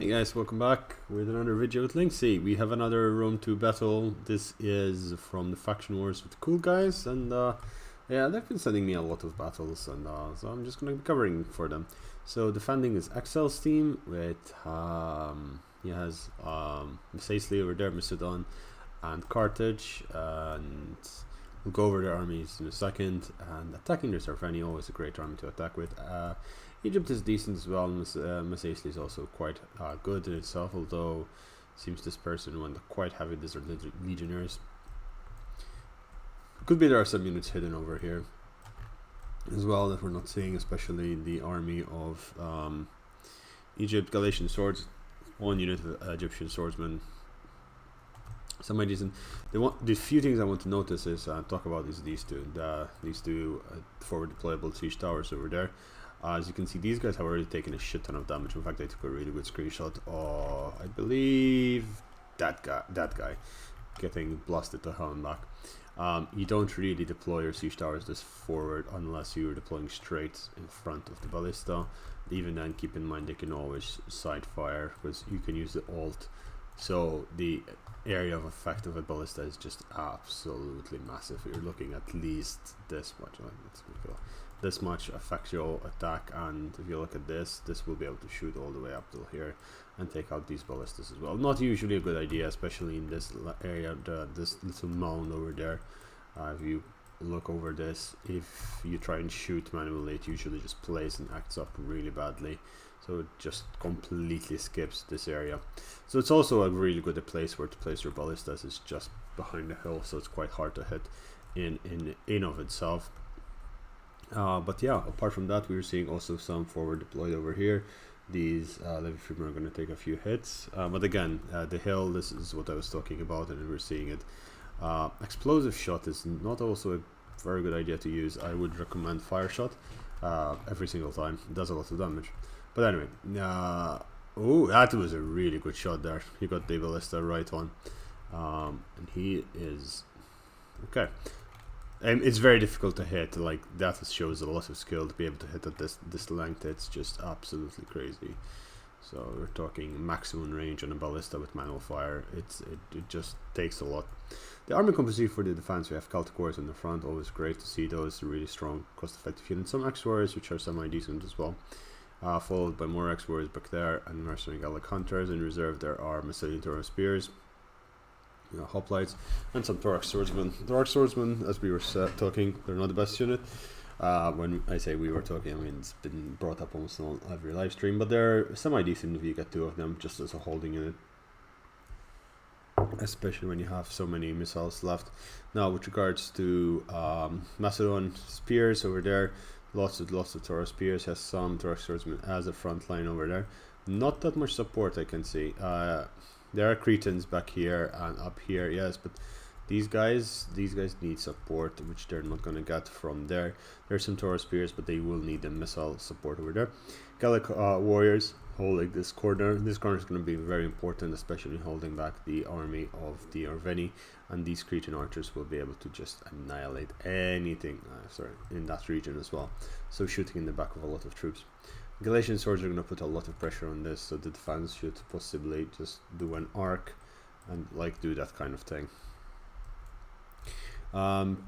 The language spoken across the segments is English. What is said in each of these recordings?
Hey guys, welcome back with another video with Linksy. We have another Rome 2 battle. This is from the Faction Wars with the cool guys, and yeah, they've been sending me a lot of battles, and so I'm just going to be covering for them. So defending is Excel's team with he has Misaisley over there, Macedon, and Carthage, and we'll go over their armies in a second. And attacking their Sarfeni, always a great army to attack with. Egypt is decent as well. Misaisley is also quite good in itself, although it seems this person went quite heavy. These are legionnaires. Could be there are some units hidden over here as well that we're not seeing, especially the army of Egypt. Galatian swords, one unit of Egyptian swordsmen. Some ideas, and the few things I want to notice is talk about is these two forward deployable siege towers over there. As you can see, these guys have already taken a shit ton of damage. In fact, I took a really good screenshot. I believe that guy getting blasted to hell and back. You don't really deploy your siege towers this forward unless you're deploying straight in front of the ballista. Even then, keep in mind they can always side fire because you can use the alt. So the area of effect of a ballista is just absolutely massive. You're looking at least this much. This much effectual attack, and if you look at this will be able to shoot all the way up till here and take out these ballistas as well. Not usually a good idea, especially in this area, this little mound over there. If you look over this, if you try and shoot manually, it usually just plays and acts up really badly. So it just completely skips this area. So it's also a really good place where to place your ballistas. It's just behind the hill, so it's quite hard to hit in of itself. But yeah, apart from that, we were seeing also some forward deployed over here. These Levy Freemen are going to take a few hits. But again, the hill, this is what I was talking about, and we're seeing it. Explosive shot is not also a very good idea to use. I would recommend fire shot every single time. It does a lot of damage. But anyway, oh, that was a really good shot there. He got the ballista right on. And he is... okay. It's very difficult to hit. Like, that shows a lot of skill to be able to hit at this length. It's just absolutely crazy. So we're talking maximum range on a ballista with manual fire. It just takes a lot. The army composition for the defense, we have Celtic Warriors in the front. Always great to see those really strong, cost-effective units. Some X-Warriors, which are semi-decent as well. Followed by more X-Warriors back there, and Mercenary Gallic Hunters. In reserve, there are Macedonian Tauren Spears, hoplites, and some Thorax Swordsmen. Thorax Swordsmen, as we were talking, they're not the best unit. When I say we were talking, I mean it's been brought up almost on every live stream, but they're semi-decent if you get two of them, just as a holding unit. Especially when you have so many missiles left. Now, with regards to Macedon Spears over there, lots of Thorax Spears, has some Thorax Swordsmen as a front line over there. Not that much support I can see. There are Creatans back here and up here, yes, but these guys need support, which they're not going to get from there. There's some Taurus Spears, but they will need the missile support over there. Gallic Warriors holding this corner. This corner is going to be very important, especially holding back the army of the Arveni, and these Cretan archers will be able to just annihilate anything in that region as well. So shooting in the back of a lot of troops. Galatian swords are going to put a lot of pressure on this, so the defense should possibly just do an arc and do that kind of thing.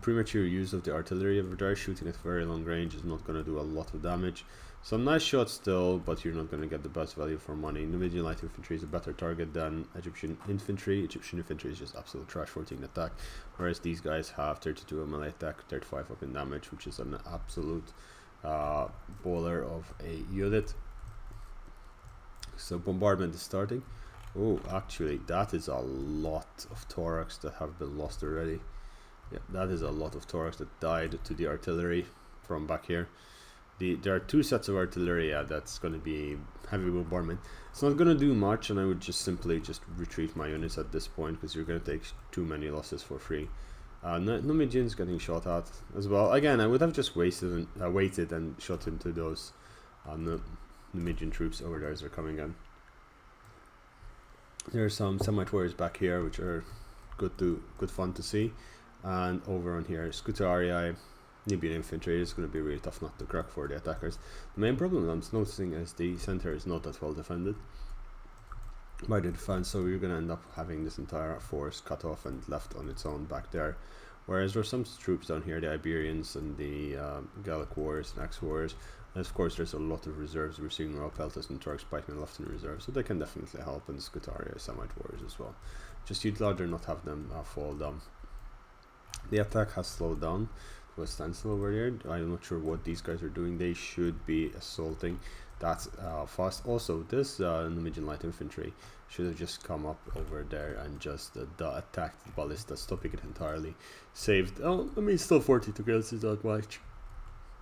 Premature use of the artillery over there, shooting at very long range, is not going to do a lot of damage. Some nice shots still, but you're not going to get the best value for money. Numidian light infantry is a better target than Egyptian infantry. Egyptian infantry is just absolute trash 14 attack, whereas these guys have 32 melee attack, 35 up in damage, which is an absolute baller of a unit. So bombardment is starting. Oh, actually that is a lot of Thorax that have been lost already. Yeah, that is a lot of Thorax that died to the artillery from back here. There are two sets of artillery. That's going to be heavy bombardment. It's not going to do much, and I would just simply retreat my units at this point, because you're going to take too many losses for free. Numidian's getting shot at as well. Again, I would have just waited and shot into those Numidian troops over there as they're coming in. There are some Semite warriors back here, which are good fun to see. And over on here, Scutarii, Nubian infantry is going to be really tough not to crack for the attackers. The main problem I'm noticing is the center is not that well defended. by the defense, so you're gonna end up having this entire force cut off and left on its own back there. Whereas there's some troops down here, the Iberians and the Gallic Warriors and Axe Warriors. And of course, there's a lot of reserves. We're seeing Royal Peltas and Turks fighting left in reserve, so they can definitely help. And the Scutaria Samite Warriors as well. Just you'd rather not have them fall down. The attack has slowed down to a standstill over here. I'm not sure what these guys are doing. They should be assaulting that fast. Also, this Numidian light infantry should have just come up over there and just attacked the ballista, stopping it entirely. Saved. Oh, I mean, still 42 kills is not much.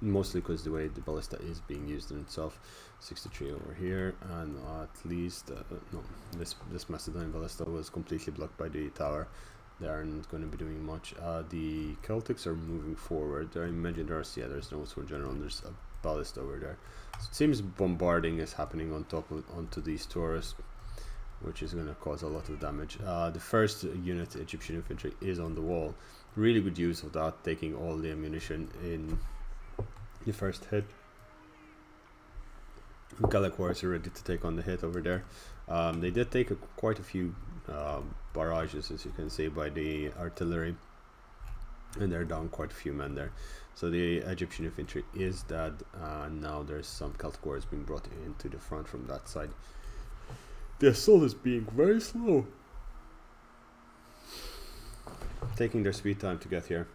Mostly because the way the ballista is being used in itself. 63 over here, and at least no, this Macedonian ballista was completely blocked by the tower. They aren't going to be doing much. The Celtics are moving forward. I imagine there's no sword general, and there's a ballista over there. So it seems bombarding is happening on top of onto these Taurus, which is going to cause a lot of damage. The first unit, Egyptian infantry, is on the wall. Really good use of that, taking all the ammunition in the first hit. Gallic Warriors are ready to take on the hit over there. They did take quite a few barrages, as you can see, by the artillery, and they're down quite a few men there. So the Egyptian infantry is dead, and now there's some Celtic Warriors being brought into the front from that side. The assault is being very slow, taking their sweet time to get here.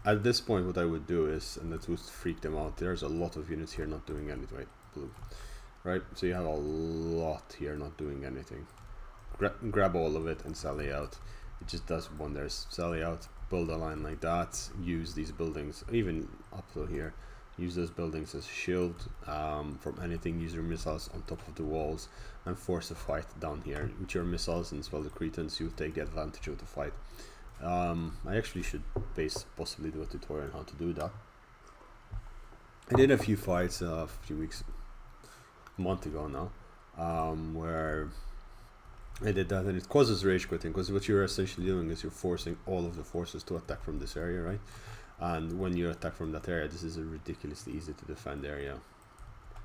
At this point, what I would do is, and that would freak them out, there's a lot of units here not doing anything. Blue, right? So you have a lot here not doing anything. Grab all of it and sally out. It just does wonders. Sally out, build a line like that, use these buildings, even up to here, use those buildings as shield from anything, use your missiles on top of the walls, and force a fight down here. With your missiles and as well the Creatans, you'll take the advantage of the fight. I actually should possibly do a tutorial on how to do that. I did a few fights a month ago now, where I did that, and it causes rage quitting, because what you're essentially doing is you're forcing all of the forces to attack from this area, right? And when you attack from that area, this is a ridiculously easy to defend area.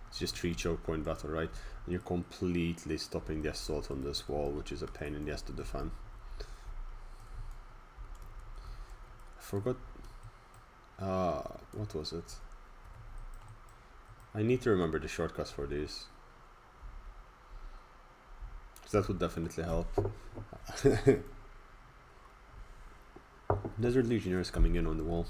It's just 3 choke point battle, right? And you're completely stopping the assault on this wall, which is a pain in the ass to defend. Forgot what was it? I need to remember the shortcuts for these, because that would definitely help. Desert Legionnaires coming in on the wall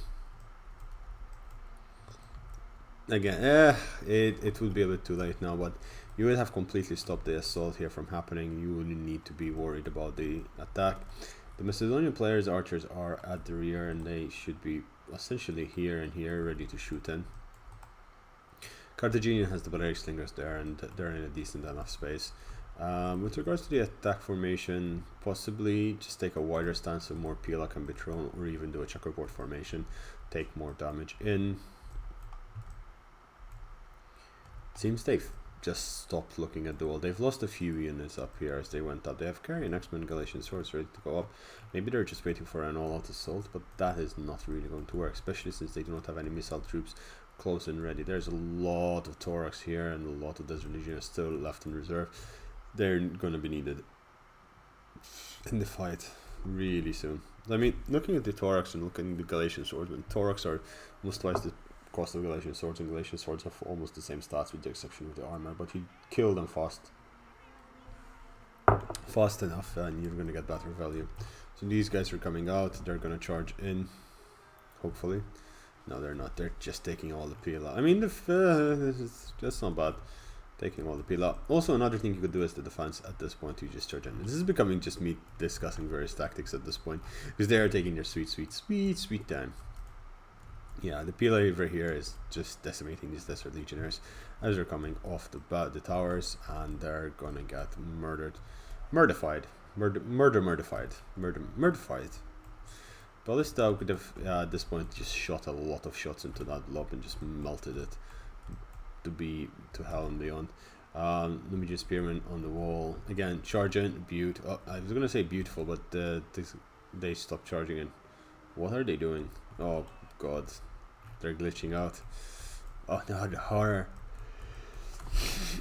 again. It would be a bit too late now, but you would have completely stopped the assault here from happening. You wouldn't need to be worried about the attack. The Macedonian players' archers are at the rear, and they should be essentially here and here, ready to shoot in. Carthaginian has the Balearic Slingers there, and they're in a decent enough space. With regards to the attack formation, possibly just take a wider stance so more Pila can be thrown, or even do a checkerboard formation, take more damage in. Seems they've just stopped looking at the wall. They've lost a few units up here as they went up. They have Carrion X-Men Galatian swords ready to go up. Maybe they're just waiting for an all-out assault, but that is not really going to work, especially since they do not have any missile troops close and ready. There's a lot of Thorax here and a lot of Desert Legionnaires still left in reserve. They're going to be needed in the fight really soon. I mean, looking at the Thorax and looking at the Galatian swordsmen, Thorax are almost twice the cost of Galatian swords, and Galatian swords have almost the same stats with the exception of the armor, but you kill them fast enough and you're going to get better value. So these guys are coming out, they're going to charge in, hopefully. No, they're not, they're just taking all the Pila. I mean, that's not bad, taking all the Pila. Also, another thing you could do is the defense at this point, you just charge in. This is becoming just me discussing various tactics at this point, because they are taking their sweet time. Yeah, the Pila over here is just decimating these Desert Legionnaires as they're coming off the towers, and they're gonna get murdified. Ballista could have at this point just shot a lot of shots into that blob and just melted it to hell and beyond. Numidian Spearmen on the wall again, charge in, I was gonna say beautiful, but they stopped charging in. What are they doing? Oh god, they're glitching out. Oh no, the horror.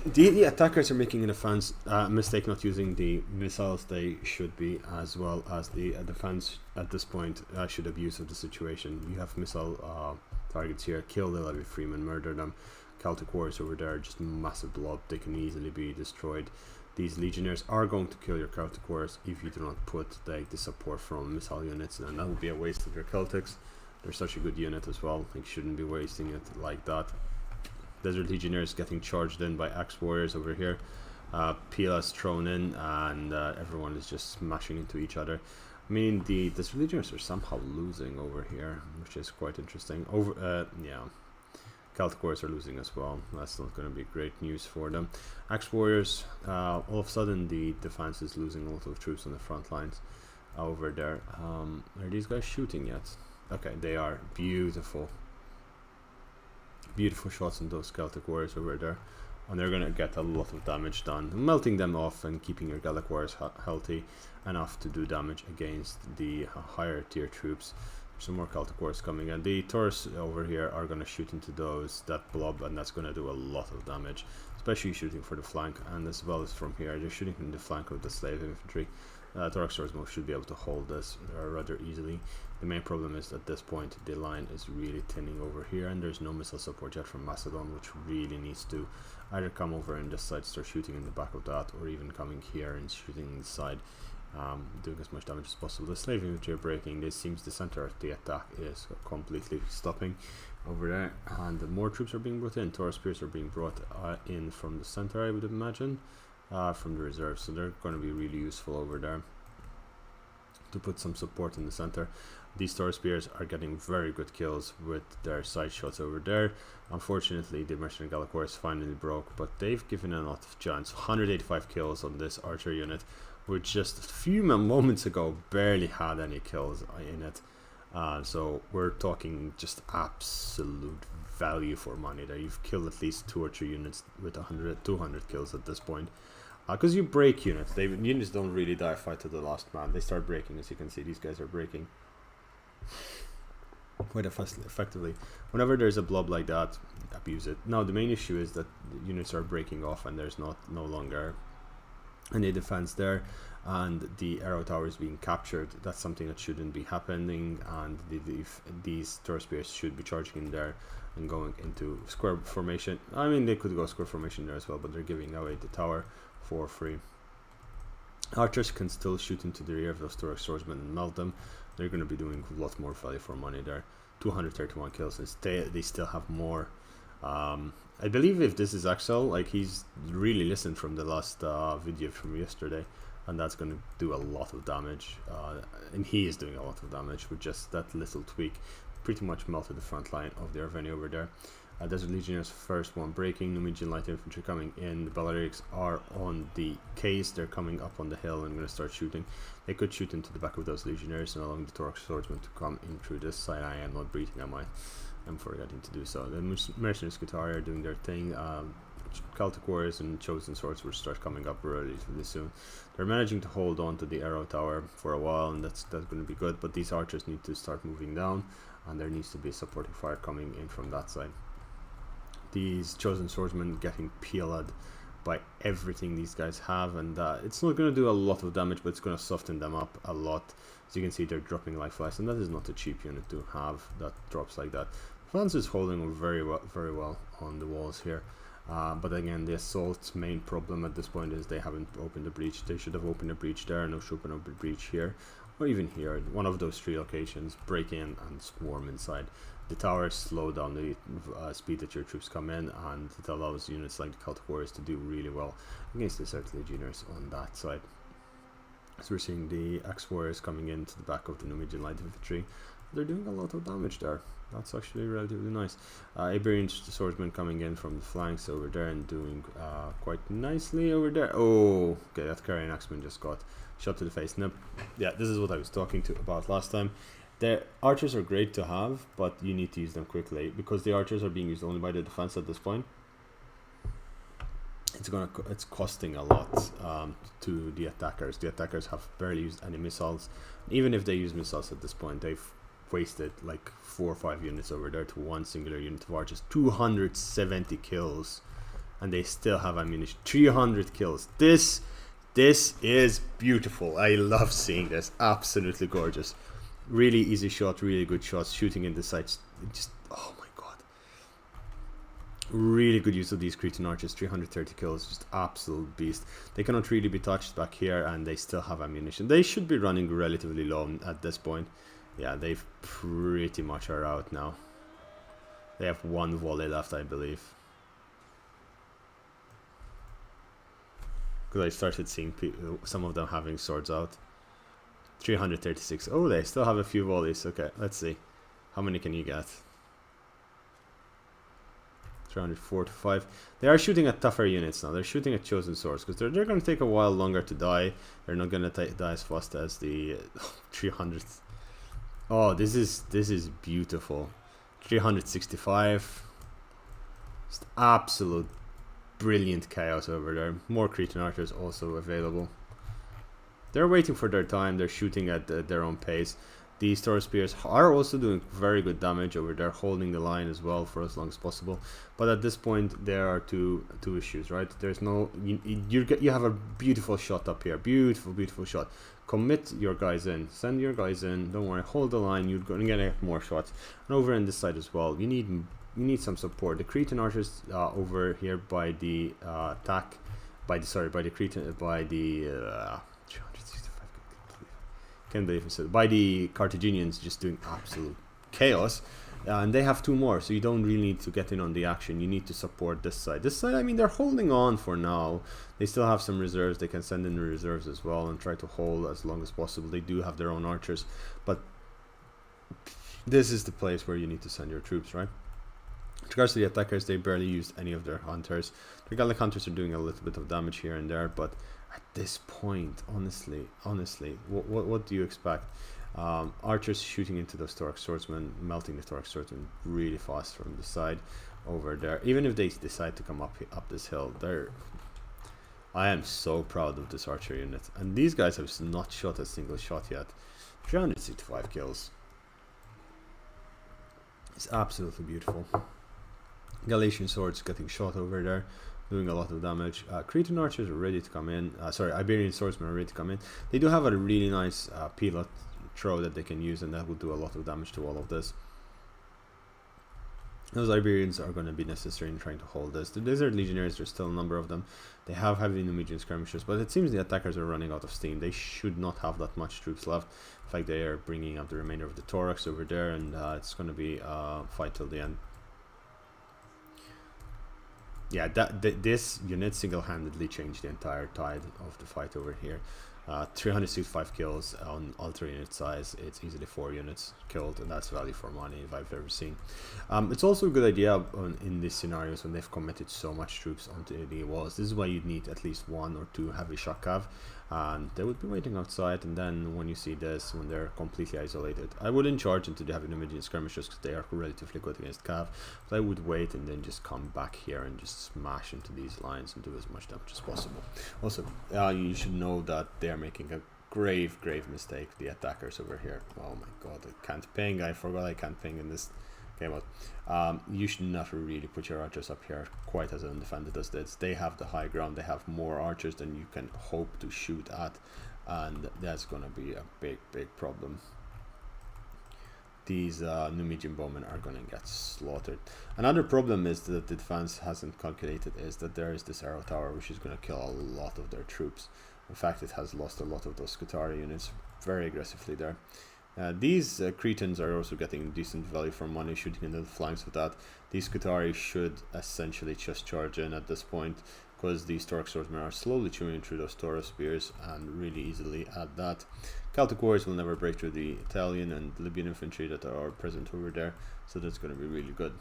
The attackers are making a mistake not using the missiles they should be, as well as the defense at this point should have use of the situation. You have missile targets here, kill the Levy Freeman, murder them. Celtic Wars over there, just massive blob, they can easily be destroyed. These legionnaires are going to kill your Celtic Wars if you do not put the support from missile units, and that would be a waste of your Celtics. They're such a good unit as well, you shouldn't be wasting it like that. Desert Legionnaires getting charged in by Axe Warriors over here. PLS thrown in, and everyone is just smashing into each other. I mean, the Desert Legionnaires are somehow losing over here, which is quite interesting. Yeah, Celtic Warriors are losing as well. That's not going to be great news for them. Axe Warriors, all of a sudden the defense is losing a lot of troops on the front lines over there. Are these guys shooting yet? Okay, they are. Beautiful. Beautiful shots on those Celtic Warriors over there, and they're gonna get a lot of damage done, melting them off and keeping your Gallic Warriors healthy enough to do damage against the higher tier troops. Some more Celtic Warriors coming in. The Taurus over here are gonna shoot into that blob, and that's gonna do a lot of damage, especially shooting for the flank, and as well as from here they're shooting from the flank of the slave infantry. Thorax Swordsman should be able to hold this rather easily. The main problem is at this point the line is really thinning over here, and there's no missile support yet from Macedon, which really needs to either come over in this side, start shooting in the back of that, or even coming here and shooting inside, doing as much damage as possible. The slave infantry are breaking. This seems the center of the attack is completely stopping over there, and more troops are being brought in. Taurus Spears are being brought in from the center, I would imagine, from the reserves, so they're going to be really useful over there to put some support in the center. These Taurus Spears are getting very good kills with their side shots over there. Unfortunately, the Mercenary Gallic Warriors finally broke, but they've given a lot of chance. 185 kills on this archer unit, which just a few moments ago barely had any kills in it. So we're talking just absolute value for money there. You've killed at least 2 or 3 units with 200 kills at this point. Because you break units. Units don't really die fight to the last man. They start breaking, as you can see. These guys are breaking quite effectively. Whenever there's a blob like that, abuse it. Now the main issue is that the units are breaking off and there's no longer any defense there, and the arrow tower is being captured. That's something that shouldn't be happening, and these Taurus Spears should be charging in there and going into square formation. I mean, they could go square formation there as well, but they're giving away the tower for free. Archers can still shoot into the rear of those Taurus swordsmen and melt them. They're going to be doing a lot more value for money there. 231 kills, and they still have more. I believe if this is Axel, like, he's really listened from the last video from yesterday, and that's going to do a lot of damage. And he is doing a lot of damage with just that little tweak. Pretty much melted the front line of the Arveni over there. Desert Legionnaires first one breaking, Numidian Light Infantry coming in. The Balearics are on the case, they're coming up on the hill and going to start shooting. They could shoot into the back of those Legionnaires and allowing the Thorax Swordsmen to come in through this side. I am not breathing, am I? I'm forgetting to do so. The Mercenary Scutari are doing their thing. Celtic Warriors and Chosen Swords will start coming up relatively soon. They're managing to hold on to the arrow tower for a while, and that's going to be good, but these archers need to start moving down, and there needs to be a supporting fire coming in from that side. These Chosen Swordsmen getting peeled by everything these guys have, and it's not going to do a lot of damage, but it's going to soften them up a lot. As you can see, they're dropping life flies, and that is not a cheap unit to have that drops like that. France is holding very well on the walls here, but again, the assault's main problem at this point is they haven't opened the breach. They should have opened a breach there, and they should open a breach here, or even here, one of those 3 locations. Break in and swarm inside. The towers slow down the speed that your troops come in, and it allows units like the Celtic Warriors to do really well against the Desert Legionnaires on that side. So we're seeing the Axe Warriors coming into the back of the Numidian Light Infantry. They're doing a lot of damage there. That's actually relatively nice. Iberian Swordsmen coming in from the flanks over there and doing quite nicely over there. Oh, okay, that Carrion Axeman just got shot to the face. Nope. Yeah, this is what I was talking about last time. The archers are great to have, but you need to use them quickly, because the archers are being used only by the defense at this point. It's costing a lot to the attackers. The attackers have barely used any missiles. Even if they use missiles at this point, they've wasted like 4 or 5 units over there to one singular unit of archers. 270 kills, and they still have ammunition. 300 kills. This is beautiful. I love seeing this. Absolutely gorgeous. Really easy shot, really good shots, shooting in the sights. Just, oh my god. Really good use of these Cretan archers. 330 kills, just absolute beast. They cannot really be touched back here, and they still have ammunition. They should be running relatively low at this point. Yeah, they pretty much are out now. They have one volley left, I believe. Because I started seeing some of them having swords out. 336. Oh, they still have a few volleys. Okay, let's see. How many can you get? 345. They are shooting at tougher units now. They're shooting at chosen swords because they're going to take a while longer to die. They're not going to die as fast as the 300. Oh, this is beautiful. 365. Just absolute brilliant chaos over there. More Cretan archers also available. They're waiting for their time. They're shooting at their own pace. These Taurus spears are also doing very good damage over there, holding the line as well for as long as possible. But at this point, there are two issues, right? There's no you have a beautiful shot up here, beautiful shot. Commit your guys in, send your guys in. Don't worry, hold the line. You're going to get more shots. And over on this side as well, you need some support. The Cretan archers over here by the attack, by the Cretan, by the. Can't believe it. By the Carthaginians just doing absolute chaos, and they have 2 more, so you don't really need to get in on the action. You need to support this side. This side, I mean, they're holding on for now. They still have some reserves. They can send in the reserves as well and try to hold as long as possible. They do have their own archers, but this is the place where you need to send your troops, right? With regards to the attackers, they barely used any of their hunters. The Gallic hunters are doing a little bit of damage here and there, but at this point, honestly, what do you expect? Archers shooting into those Thorax swordsmen, melting the Thorax swordsmen really fast from the side over there. Even if they decide to come up this hill, I am so proud of this archer unit. And these guys have not shot a single shot yet. 365 kills. It's absolutely beautiful. Galatian swords getting shot over there, doing a lot of damage. Cretan archers are ready to come in. Iberian swordsmen are ready to come in. They do have a really nice pilot throw that they can use, and that will do a lot of damage to all of this. Those Iberians are going to be necessary in trying to hold this. The Desert Legionaries, there's still a number of them. They have heavy Numidian skirmishers, but it seems the attackers are running out of steam. They should not have that much troops left. In fact, they are bringing up the remainder of the Thorax over there, and it's going to be a fight till the end. Yeah, this unit single-handedly changed the entire tide of the fight over here. 365 kills on ultra unit size. It's easily 4 units killed, and that's value for money if I've ever seen. It's also a good idea in these scenarios when they've committed so much troops onto the walls. This is why you'd need at least 1 or 2 heavy shock cav, and they would be waiting outside. And then when you see this, when they're completely isolated, I wouldn't charge into the heavy Numidian skirmishers because they are relatively good against cav, but I would wait and then just come back here and just smash into these lines and do as much damage as possible. Also, you should know that they're making a grave mistake, the attackers over here. Oh my god, I can't ping. I forgot I can't ping in this game mode. You should not really put your archers up here quite as undefended as this. They have the high ground. They have more archers than you can hope to shoot at, and that's gonna be a big problem. These Numidian bowmen are gonna get slaughtered. Another problem is that the defense hasn't calculated is that there is this arrow tower which is gonna kill a lot of their troops. In fact, it has lost a lot of those Scutari units very aggressively there. These Cretans are also getting decent value for money, shooting in the flanks with that. These Scutari should essentially just charge in at this point, because these Thorax swordsmen are slowly chewing through those Taurus spears and really easily at that. Celtic warriors will never break through the Italian and Libyan infantry that are present over there, so that's going to be really good.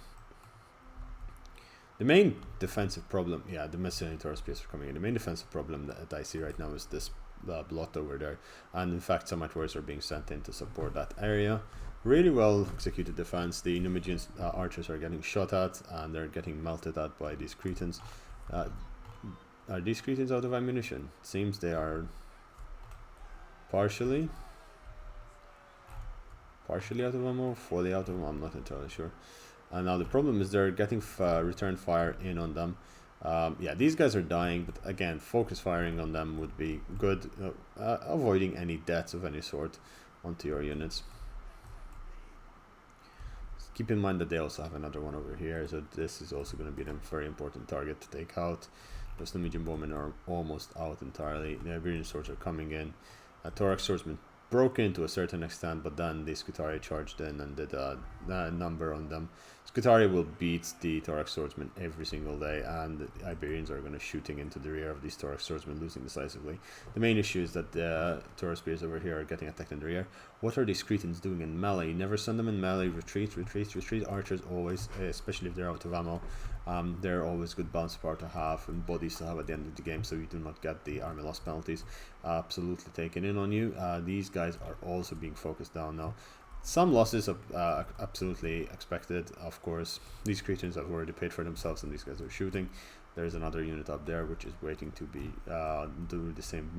The main defensive problem, yeah, the Messenian Taurus spears are coming in. The main defensive problem that I see right now is this blot over there, and in fact Samite warriors are being sent in to support that area. Really well executed defense. The Numidian archers are getting shot at and they're getting melted at by these Cretans. Are these Cretans out of ammunition? It seems they are partially partially out of ammo, fully out of ammo, I'm not entirely sure. And now the problem is they're getting return fire in on them. Yeah, these guys are dying, but again, focus firing on them would be good, avoiding any deaths of any sort onto your units. Just keep in mind that they also have another one over here, so this is also going to be a very important target to take out. Those Norwegian bowmen are almost out entirely. The Iberian swords are coming in. Thorax swordsman broke in to a certain extent, but then the Scutari charged in and did a number on them. Scutari will beat the Thorax swordsman every single day, and the Iberians are going to shooting into the rear of these Thorax swordsmen, losing decisively. The main issue is that the Thorax spears over here are getting attacked in the rear. What are these Cretans doing in melee? Never send them in melee. Retreat, retreat, retreat. Archers always, especially if they're out of ammo. They're always good bounce power to have and bodies to have at the end of the game, so you do not get the army loss penalties absolutely taken in on you. These guys are also being focused down now. Some losses are absolutely expected, of course. These Creatans have already paid for themselves and these guys are shooting. There's another unit up there which is waiting to be do the same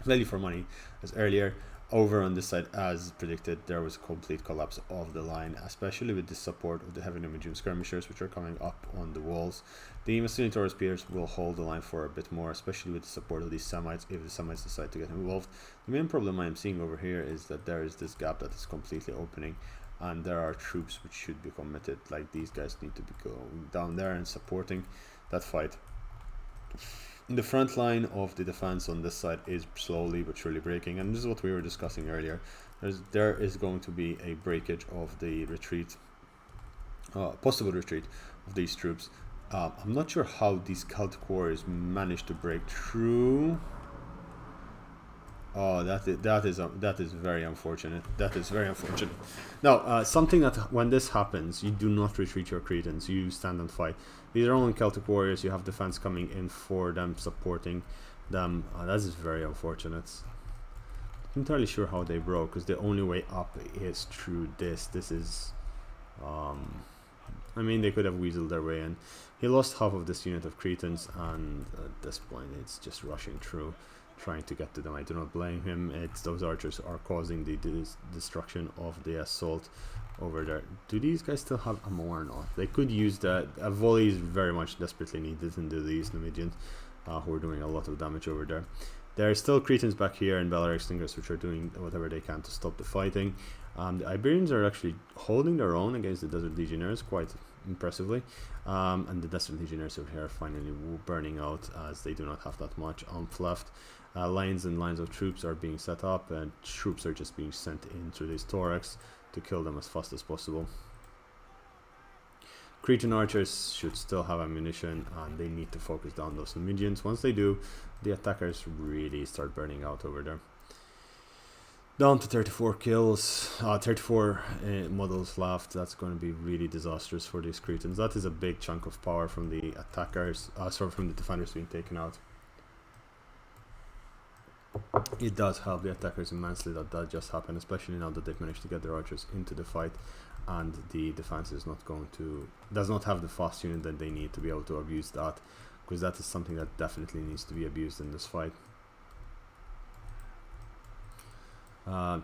value for money as earlier. Over on this side, as predicted, there was a complete collapse of the line, especially with the support of the heavy and medium skirmishers, which are coming up on the walls. The Macedonian Taurus spears will hold the line for a bit more, especially with the support of these Semites, if the Semites decide to get involved. The main problem I am seeing over here is that there is this gap that is completely opening, and there are troops which should be committed, like these guys need to be going down there and supporting that fight. The front line of the defense on this side is slowly but surely breaking, and this is what we were discussing earlier. There is going to be a breakage of the retreat, possible retreat of these troops. I'm not sure how these Celtic warriors managed to break through. Oh, that is very unfortunate. That is very unfortunate. Now, something that when this happens, you do not retreat your Cretans. You stand and fight. These are only Celtic warriors. You have defense coming in for them, supporting them. That is very unfortunate. I'm entirely sure how they broke, because the only way up is through this. This is, I mean, they could have weaseled their way in. He lost half of this unit of Cretans, and at this point, it's just rushing through, trying to get to them. I do not blame him. It's those archers are causing the destruction of the assault over there. Do these guys still have ammo or not? They could use that. A volley is very much desperately needed into these Numidians, who are doing a lot of damage over there. There are still Cretans back here and Belar Extinguishers, which are doing whatever they can to stop the fighting. The Iberians are actually holding their own against the Desert Legionnaires quite impressively, and the Desert Legionnaires over here are finally burning out, as they do not have that much oomph left. Lines and lines of troops are being set up, and troops are just being sent in through these Thorax to kill them as fast as possible. Cretan archers should still have ammunition, and they need to focus down those Numidians. Once they do, the attackers really start burning out over there. Down to 34 kills, 34 models left. That's going to be really disastrous for these Cretans. That is a big chunk of power from the attackers, from the defenders being taken out. It does help the attackers immensely that just happened, especially now that they've managed to get their archers into the fight, and the defense is does not have the fast unit that they need to be able to abuse that, because that is something that definitely needs to be abused in this fight.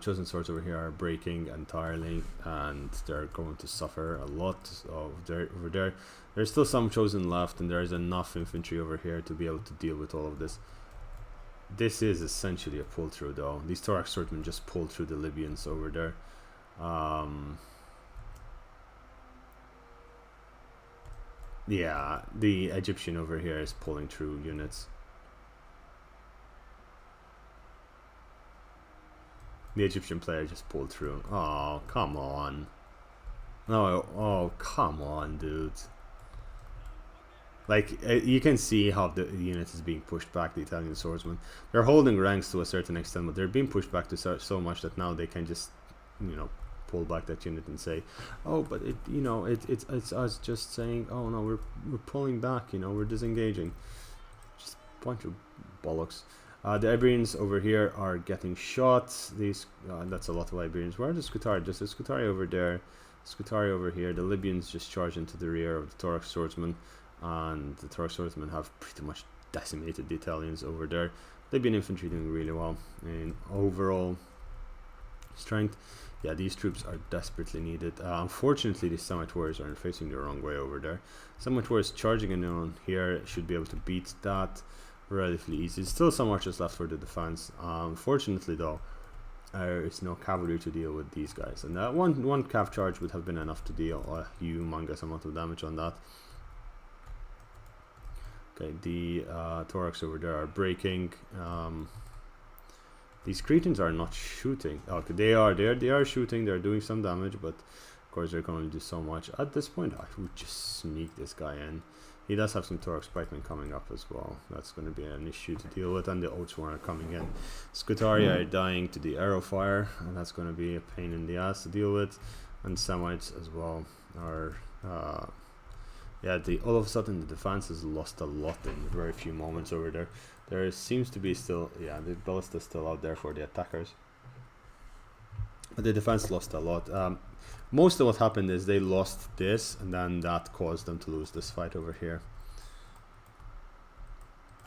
Chosen swords over here are breaking entirely, and they're going to suffer a lot over there. There's still some chosen left, and there is enough infantry over here to be able to deal with all of this. This is essentially a pull through, though. These Thorax swordsmen just pulled through the Libyans over there. Yeah, the Egyptian over here is pulling through units. The Egyptian player just pulled through. Oh, come on. No, oh, come on, dude. Like, you can see how the unit is being pushed back, the Italian swordsmen. They're holding ranks to a certain extent, but they're being pushed back to so much that now they can just, pull back that unit and say, oh, but it's us just saying, oh no, we're pulling back, we're disengaging. Just a bunch of bollocks. The Iberians over here are getting shot. That's a lot of Iberians. Where are the Scutari? Just the Scutari over there, Scutari over here. The Libyans just charge into the rear of the Thorax swordsmen, and the Thorax swordsmen have pretty much decimated the Italians over there. Libyan infantry doing really well in overall strength. yeah, these troops are desperately needed. Unfortunately, these Samite warriors are facing the wrong way over there. Samite warriors charging in on here should be able to beat that relatively easy. Still some archers left for the defense. Unfortunately, though, there is no cavalry to deal with these guys, and that one cav charge would have been enough to deal a humongous amount of damage on that. Okay, the Thorax over there are breaking. These Creatans are not shooting. Okay, they are shooting. They're doing some damage, but of course they can only do so much. At this point, I would just sneak this guy in. He does have some Thorax Pikemen coming up as well. That's going to be an issue to deal with, and the Oathsworn are coming in. Scutaria are dying to the arrow fire, and that's going to be a pain in the ass to deal with. And Samites as well are... yeah, all of a sudden the defense has lost a lot in very few moments over there. There seems to be still, yeah, the ballista is still out there for the attackers. But the defense lost a lot. Most of what happened is they lost this, and then that caused them to lose this fight over here.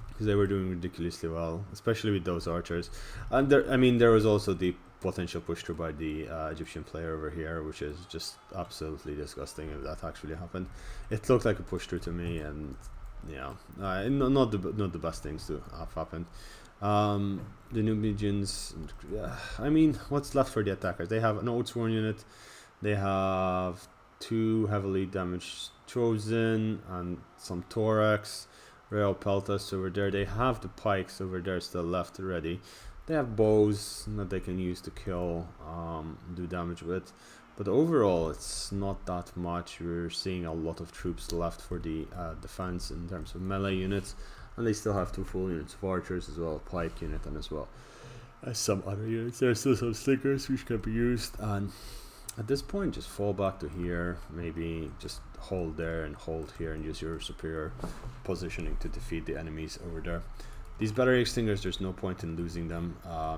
Because they were doing ridiculously well, especially with those archers. And there, I mean, there was also the potential push through by the Egyptian player over here, which is just absolutely disgusting if that actually happened. It looked like a push through to me, and yeah, not the best things to have happened. The Numidians, I mean, what's left for the attackers? They have an Oathsworn unit, they have 2 heavily damaged Chosen and some Thorax, Real Peltas over there. They have the pikes over there still left ready. They have bows that they can use to kill, do damage with. But overall, it's not that much. We're seeing a lot of troops left for the defense in terms of melee units. And they still have 2 full units of archers as well, a pike unit, and as well as some other units. There are still some slickers which can be used. And at this point, just fall back to here. Maybe just hold there and hold here and use your superior positioning to defeat the enemies over there. These battery extinguishers, there's no point in losing them.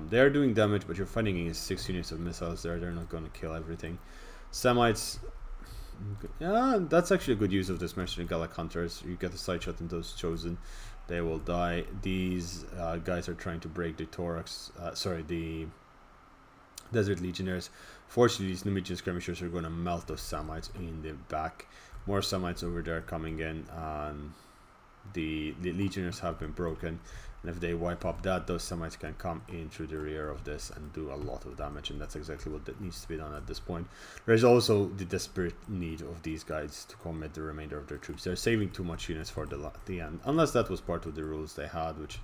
They're doing damage, but you're fighting against 6 units of missiles there. They're not going to kill everything. Samites, yeah, that's actually a good use of this mercenary Gallic Hunters. You get a side shot into those Chosen. They will die. These guys are trying to break the Thorax, the Desert Legionnaires. Fortunately, these Numidian skirmishers are going to melt those Samites in the back. More Samites over there coming in, and the Legionnaires have been broken. And if they wipe up that, those Samites can come in through the rear of this and do a lot of damage, and that's exactly what that needs to be done at this point. There's also the desperate need of these guys to commit the remainder of their troops. They're saving too much units for the end, unless that was part of the rules they had, which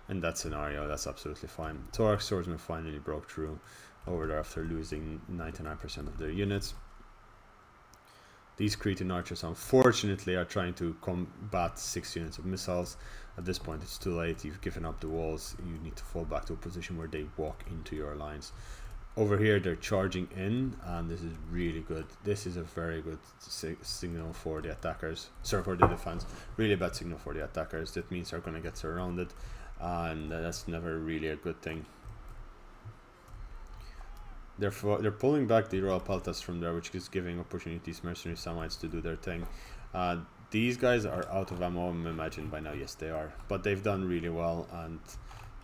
in that scenario, that's absolutely fine. Thorax Swordsmen finally broke through over there after losing 99% of their units. These Cretan archers, unfortunately, are trying to combat 6 units of missiles. At this point, it's too late. You've given up the walls. You need to fall back to a position where they walk into your lines. Over here, they're charging in, and this is really good. This is a very good signal for the attackers. Sorry, for the defense. Really bad signal for the attackers. That means they're going to get surrounded, and that's never really a good thing. They're pulling back the Royal Peltas from there, which is giving opportunities mercenary Samites to do their thing. These guys are out of ammo, I imagine by now. Yes, they are. But they've done really well, and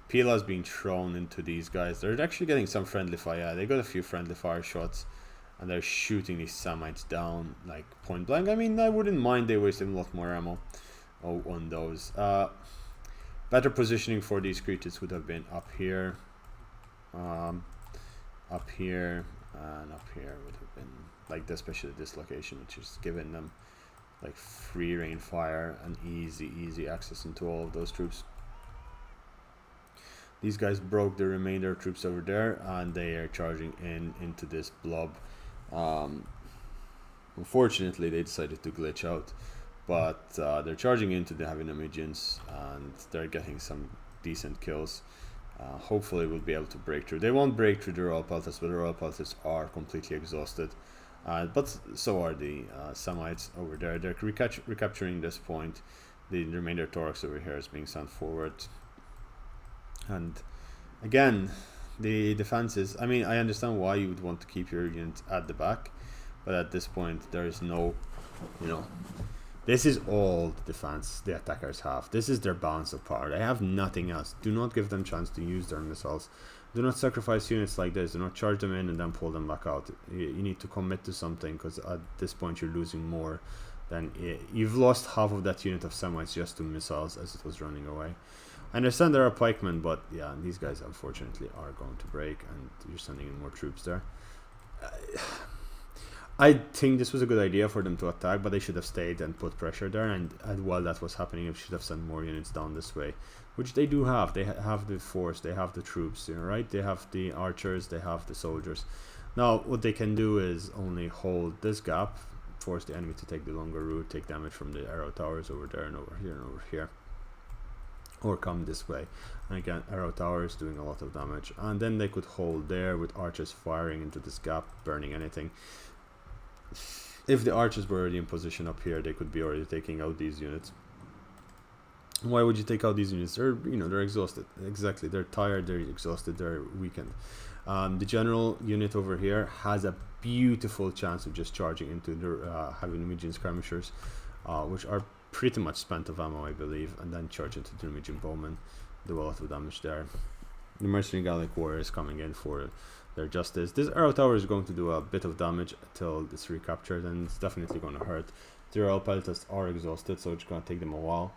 Pila is being thrown into these guys. They're actually getting some friendly fire. Yeah, they got a few friendly fire shots, and they're shooting these Samites down, like, point blank. I mean, I wouldn't mind they wasting a lot more ammo on those. Better positioning for these creatures would have been up here. Up here and up here would have been like this, especially this location, which is giving them like free rain fire and easy access into all of those troops. These guys broke the remainder of troops over there, and they are charging into this blob. Unfortunately, they decided to glitch out, but they're charging into the heavy Numidians, and they're getting some decent kills. Hopefully we'll be able to break through. They won't break through the Royal Peltas, but the Royal Peltas are completely exhausted. But so are the Samites over there. They're recapturing this point. The remainder Thorax over here is being sent forward. And again, the defenses, I mean, I understand why you would want to keep your units at the back, but at this point there is no, this is all the defense the attackers have. This is their balance of power. They have nothing else. Do not give them chance to use their missiles. Do not sacrifice units like this. Do not charge them in and then pull them back out. You need to commit to something, because at this point you're losing more than you've lost half of that unit of Semites just to missiles as it was running away. I understand there are pikemen, but yeah, these guys unfortunately are going to break, and you're sending in more troops there. I think this was a good idea for them to attack, but they should have stayed and put pressure there, and while that was happening, they should have sent more units down this way, which they do have. They have the force, they have the troops, you know, right? They have the archers, they have the soldiers. Now, what they can do is only hold this gap, force the enemy to take the longer route, take damage from the arrow towers over there and over here and over here, or come this way. And again, arrow towers doing a lot of damage, and then they could hold there with archers firing into this gap, burning anything. If the archers were already in position up here, they could be already taking out these units. Why would you take out these units? They're, you know, they're exhausted. Exactly, they're tired, they're exhausted, they're weakened. The general unit over here has a beautiful chance of just charging into the heavy Numidian skirmishers, which are pretty much spent of ammo, I believe, and then charge into the Numidian bowmen, do a lot of damage there. The mercenary Gallic warriors coming in for their justice. This arrow tower is going to do a bit of damage until it's recaptured, and it's definitely going to hurt. The royal peltasts are exhausted, so it's going to take them a while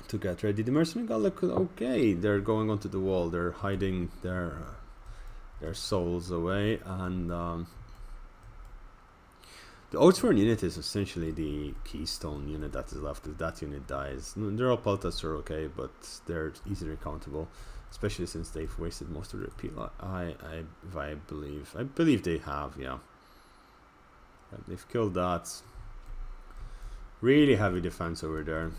to get ready. The mercenary Gallic, okay, they're going onto the wall. They're hiding their souls away, and the Oathsworn unit is essentially the keystone unit that is left. If that unit dies, the royal peltasts are okay, but they're easily countable, especially since they've wasted most of their pila. I believe they have, yeah. Right, they've killed that. Really heavy defense over there.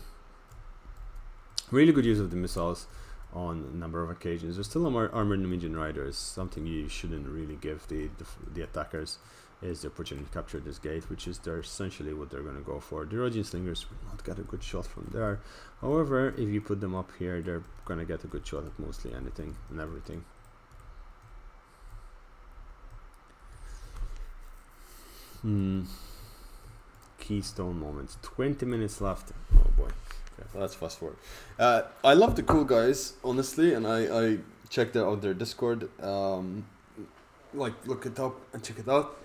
Really good use of the missiles on a number of occasions. There's still armored Numidian riders. Something you shouldn't really give the attackers is the opportunity to capture this gate, which is essentially what they're going to go for. The Rhodian slingers will not get a good shot from there. However, if you put them up here, they're going to get a good shot at mostly anything and everything. Keystone moments. 20 minutes left. Oh boy. Okay, so let's fast forward. I love the cool guys, honestly, and I checked out their Discord. Like, look it up and check it out.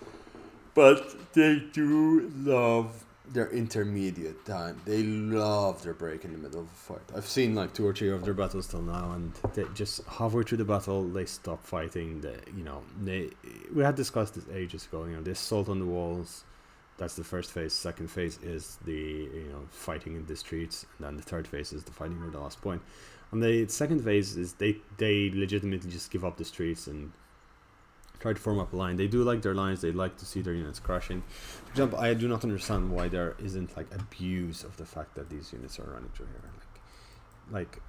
But they do love their intermediate time. They love their break in the middle of a fight. I've seen like 2 or 3 of their battles till now, and they just halfway through the battle they stop fighting. We had discussed this ages ago. You know, the assault on the walls. That's the first phase. Second phase is the fighting in the streets, and then the third phase is the fighting near the last point. And the second phase is they legitimately just give up the streets and try to form up a line. They do like their lines. They like to see their units crashing. For example, I do not understand why there isn't like abuse of the fact that these units are running through here. Like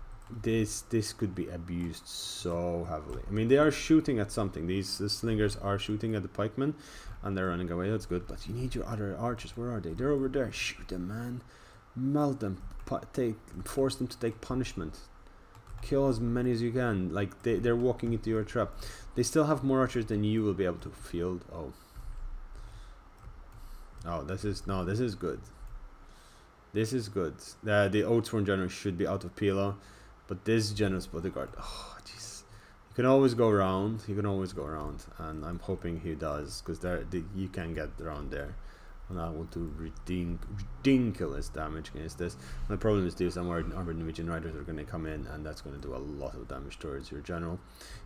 this could be abused so heavily. I mean, they are shooting at something. The slingers are shooting at the pikemen, and they're running away. That's good. But you need your other archers. Where are they? They're over there. Shoot them, man. Melt them. Force them to take punishment. Kill as many as you can. Like they're walking into your trap. They still have more archers than you will be able to field. This is good. This is good. The Oathsworn general should be out of Pila, but this general's bodyguard, oh jeez, you can always go around. And I'm hoping he does, because you can get around there. And I want to ridiculous damage against this. And the problem is these armored Numidian riders are going to come in, and that's going to do a lot of damage towards your general.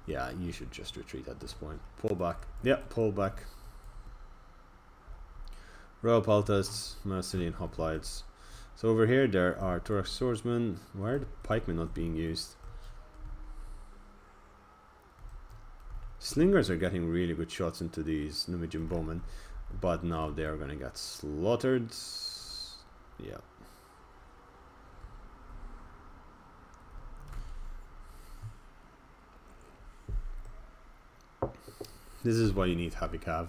Yeah, you should just retreat at this point. Pull back. Yep, pull back. Royal peltasts, Mercenary hoplites. So over here there are thorax swordsmen. Why are the pikemen not being used? Slingers are getting really good shots into these Numidian bowmen, but now they are going to get slaughtered. Yeah. This is why you need heavy cav,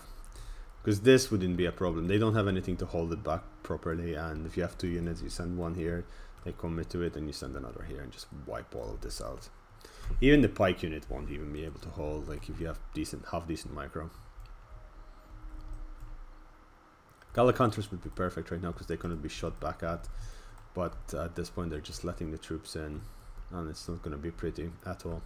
because this wouldn't be a problem. They don't have anything to hold it back properly, and if you have 2 units, you send one here, they commit to it, and you send another here and just wipe all of this out. Even the pike unit won't even be able to hold, like if you have half decent micro. Gallic hunters would be perfect right now because they couldn't be shot back at, but at this point they're just letting the troops in, and it's not going to be pretty at all.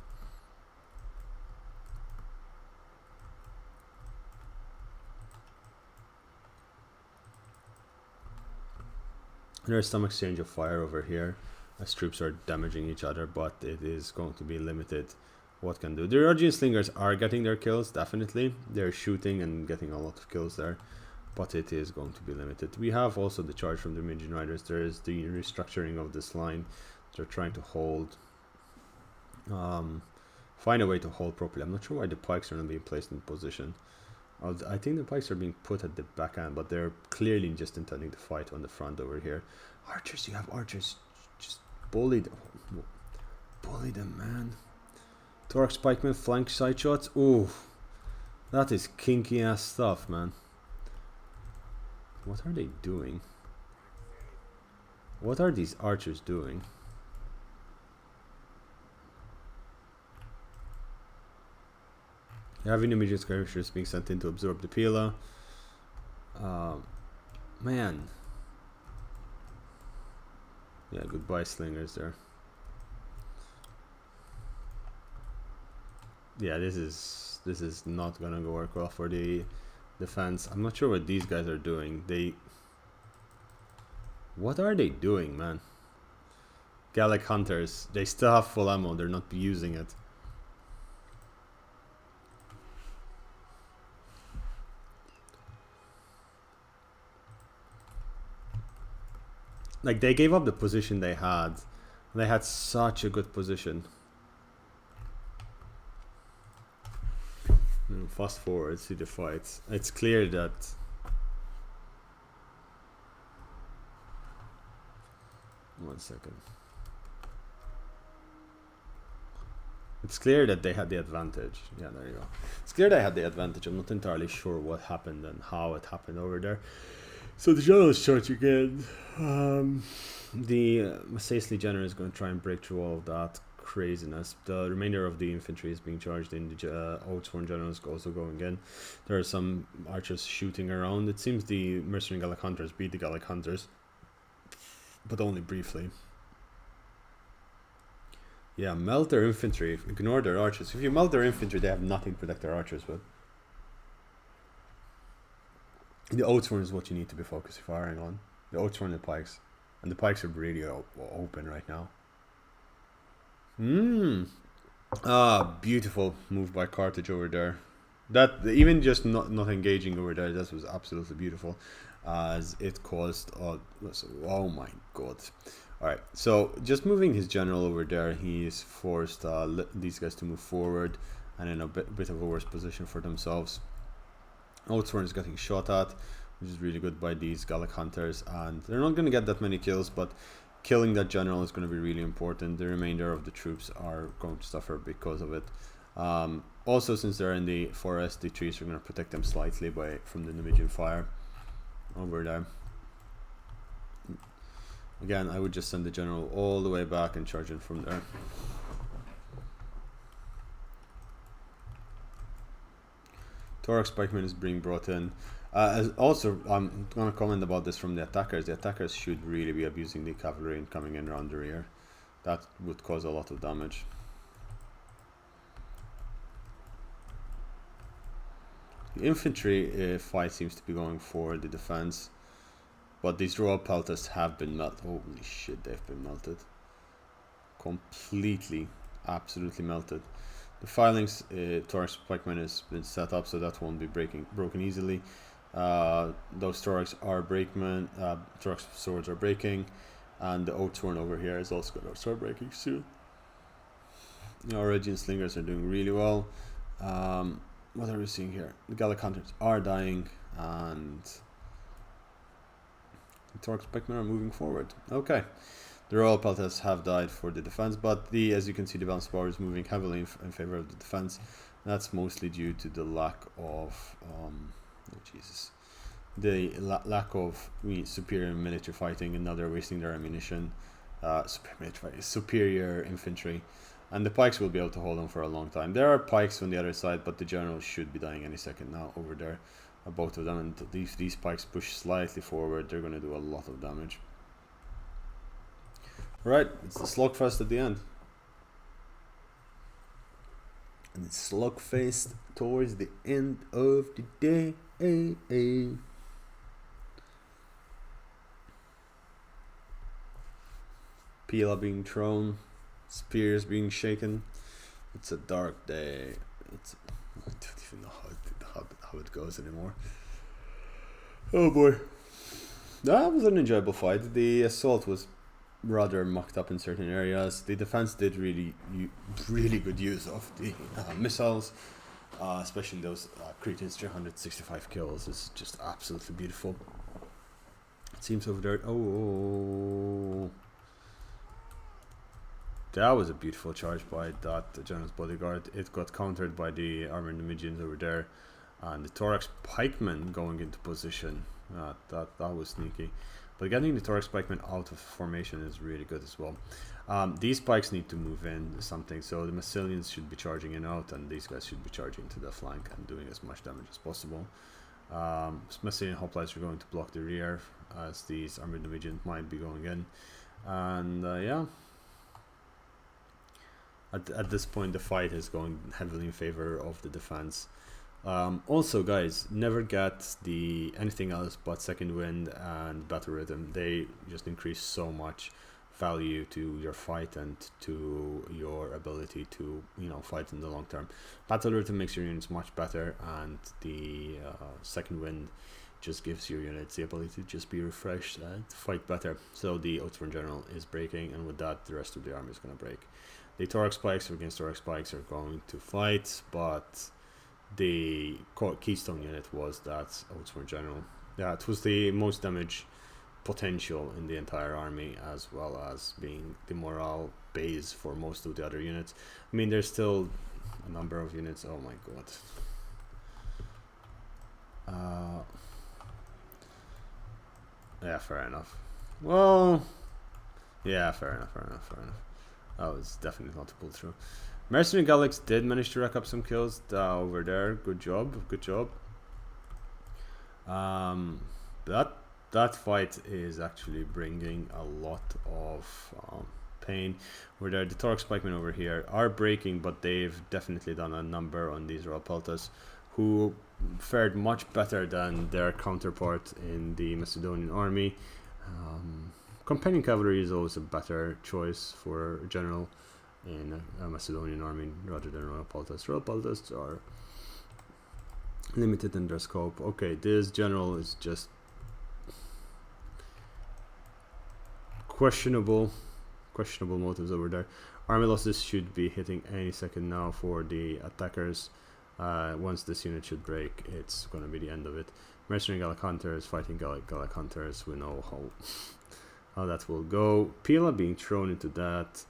There's some exchange of fire over here as troops are damaging each other, but it is going to be limited what can do. The European slingers are getting their kills, definitely. They're shooting and getting a lot of kills there, but it is going to be limited. We have also the charge from the Midget Riders. There is the restructuring of this line. They're trying to hold, find a way to hold properly. I'm not sure why the pikes are not being placed in position. I think the pikes are being put at the back end, but they're clearly just intending to fight on the front over here. Archers, you have archers. Just bully them. Bully them, man. Torx pikemen, flank side shots. Ooh, that is kinky ass stuff, man. What are they doing? What are these archers doing? Having immediate skirmishers being sent in to absorb the Pila. Man. Yeah, goodbye slingers there. Yeah, this is not gonna go work well for the defense. I'm not sure what these guys are doing. What are they doing, man? Gallic hunters. They still have full ammo. They're not using it. Like, they gave up the position they had. They had such a good position. Fast forward, see the fights. It's clear that one second. It's clear that they had the advantage. Yeah, there you go. It's clear they had the advantage. I'm not entirely sure what happened and how it happened over there. So the general is charge again. The Massacely general is going to try and break through all of that craziness. The remainder of the infantry is being charged in. The Oathsworn general is also going in. There are some archers shooting around. It seems the mercenary Gallic hunters beat the Gallic hunters, but only briefly. Yeah, melt their infantry. Ignore their archers. If you melt their infantry, they have nothing to protect their archers with. The Oathsworn is what you need to be focused firing on. The Oathsworn and the pikes. And the pikes are really open right now. Beautiful move by Carthage over there. That even just not engaging over there, that was absolutely beautiful, as it caused. Oh my god! All right, so just moving his general over there, he's forced these guys to move forward and in a bit of a worse position for themselves. Oathsworn is getting shot at, which is really good by these Gallic hunters, and they're not going to get that many kills, but killing that general is going to be really important. The remainder of the troops are going to suffer because of it. Also, since they're in the forest, the trees are going to protect them slightly from the Numidian fire over there. Again, I would just send the general all the way back and charge in from there. Torx pikeman is being brought in. Also, I'm going to comment about this from the attackers. The attackers should really be abusing the cavalry and coming in around the rear. That would cause a lot of damage. The infantry fight seems to be going for the defense, but these royal pelters have been melted. Holy shit, they've been melted. Completely, absolutely melted. The filings, Torx pikeman has been set up, so that won't be broken easily. Those Torx are brakemen, Torx swords are breaking, and the Oathsworn over here is also going to start breaking soon. The Origin slingers are doing really well. What are we seeing here? The Gallic hunters are dying, and the Torx pikemen are moving forward. Okay. The royal pelters have died for the defense, but as you can see, the balance power is moving heavily in favor of the defense. That's mostly due to the lack of lack of superior military fighting, and now they're wasting their ammunition. Superior infantry, and the pikes will be able to hold on for a long time. There are pikes on the other side, but the general should be dying any second now over there. Both of them, and these pikes push slightly forward. They're going to do a lot of damage. Right, it's the slugfest at the end. And it's slugfest towards the end of the day. Pila being thrown, spears being shaken. It's a dark day. I don't even know how it goes anymore. Oh boy. That was an enjoyable fight. The assault was rather mucked up in certain areas. The defense did really good use of the missiles, especially those Creatans. 365 kills is just absolutely beautiful. It seems over there. Oh, that was a beautiful charge by that General's bodyguard. It got countered by the armored Numidians over there, and the Thorax pikemen going into position. That was sneaky. But getting the Thorax pikemen out of formation is really good as well. These pikes need to move in something, so the Massilians should be charging in out, and these guys should be charging to the flank and doing as much damage as possible. Massilian hoplites are going to block the rear, as these armored Numidians might be going in. And yeah, at this point the fight is going heavily in favor of the defense. Also, guys, never get anything else but second wind and battle rhythm. They just increase so much value to your fight and to your ability to fight in the long term. Battle rhythm makes your units much better, and the second wind just gives your units the ability to just be refreshed and fight better. So the Outworn General is breaking, and with that the rest of the army is going to break. The Thorax Pikes against Thorax Pikes are going to fight, but the keystone unit was that Outworn General. Yeah, it was the most damage potential in the entire army, as well as being the morale base for most of the other units. I mean, there's still a number of units. Oh my god. Yeah, fair enough. Well, yeah, fair enough. That was definitely not to pull through. Mercenary Gallics did manage to rack up some kills over there. Good job. That fight is actually bringing a lot of pain. Over there, the Thorax pikemen over here are breaking, but they've definitely done a number on these Royal Peltas, who fared much better than their counterpart in the Macedonian army. Companion cavalry is always a better choice for a general in a Macedonian army rather than Royal Peltas. Royal Peltas are limited in their scope. Okay, this general is just questionable motives over there. Army losses should be hitting any second now for the attackers. Once this unit should break, it's going to be the end of it. Mercenary Gallic Hunters fighting Gallic Hunters. We know how that will go. Pila being thrown into that,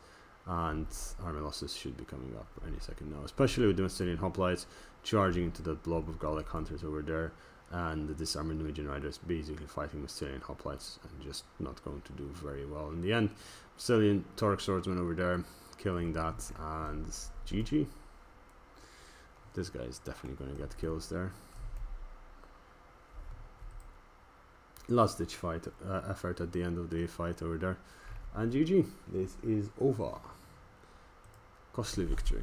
and army losses should be coming up any second now, especially with the Macedonian hoplites charging into the blob of Gallic Hunters over there, and the disarmored Numidian riders basically fighting Macedonian hoplites and just not going to do very well in the end. Macedonian Thorax swordsman over there killing that, and GG. This guy is definitely going to get kills there. Last ditch fight effort at the end of the fight over there, and GG. This is over. Costly victory.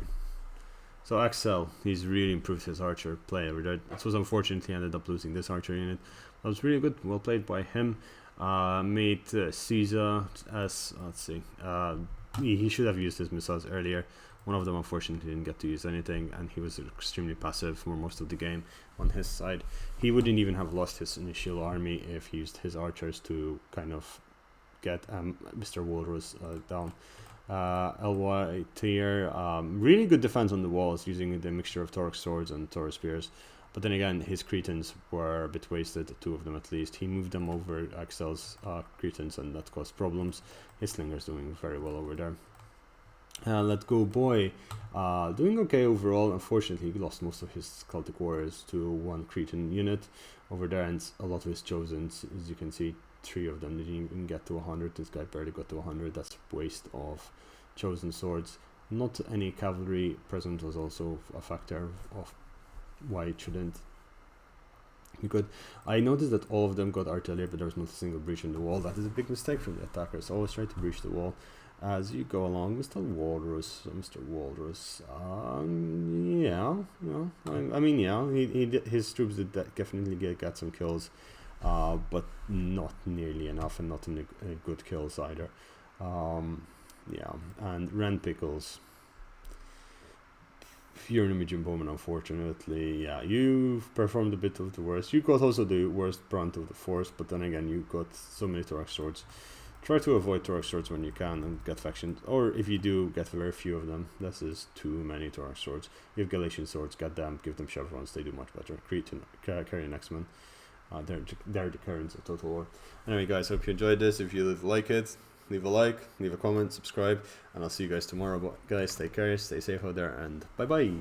So Axel, he's really improved his archer play over there. It was unfortunate he ended up losing this archer unit. That was really good, well played by him. Made Caesar as, let's see, he should have used his missiles earlier. One of them unfortunately didn't get to use anything, and he was extremely passive for most of the game on his side. He wouldn't even have lost his initial army if he used his archers to kind of get Mr. Walrus down. LY tier, really good defense on the walls using the mixture of Thorax swords and Taurus spears. But then again, his Cretans were a bit wasted, 2 of them at least. He moved them over Axel's Cretans, and that caused problems. His Slinger's doing very well over there. Let Go Boy, doing okay overall. Unfortunately, he lost most of his Celtic warriors to one Cretan unit over there, and a lot of his chosens, as you can see, 3 of them didn't even get to 100. This guy barely got to 100. That's waste of chosen swords. Not any cavalry present was also a factor of why it shouldn't be good. I noticed that all of them got artillery, but there was not a single breach in the wall. That is a big mistake from the attackers. Always try to breach the wall as you go along. Mr. Walrus, I mean, yeah, his troops did definitely get some kills, but not nearly enough, and not in a good kills either. Yeah, and Ren Pickles. You're an Imaging Bowman, unfortunately. Yeah, you've performed a bit of the worst. You got also the worst brunt of the force, but then again, you got so many Thorax Swords. Try to avoid Thorax Swords when you can and get factions, or if you do, get very few of them. This is too many Thorax Swords. You have Galatian Swords, get them, give them chevrons, they do much better. Cretan, Carrion X-Men. They're the currents of Total War. Anyway, guys, hope you enjoyed this. If you like it, leave a like, leave a comment, subscribe, and I'll see you guys tomorrow. But guys, take care, stay safe out there, and bye bye.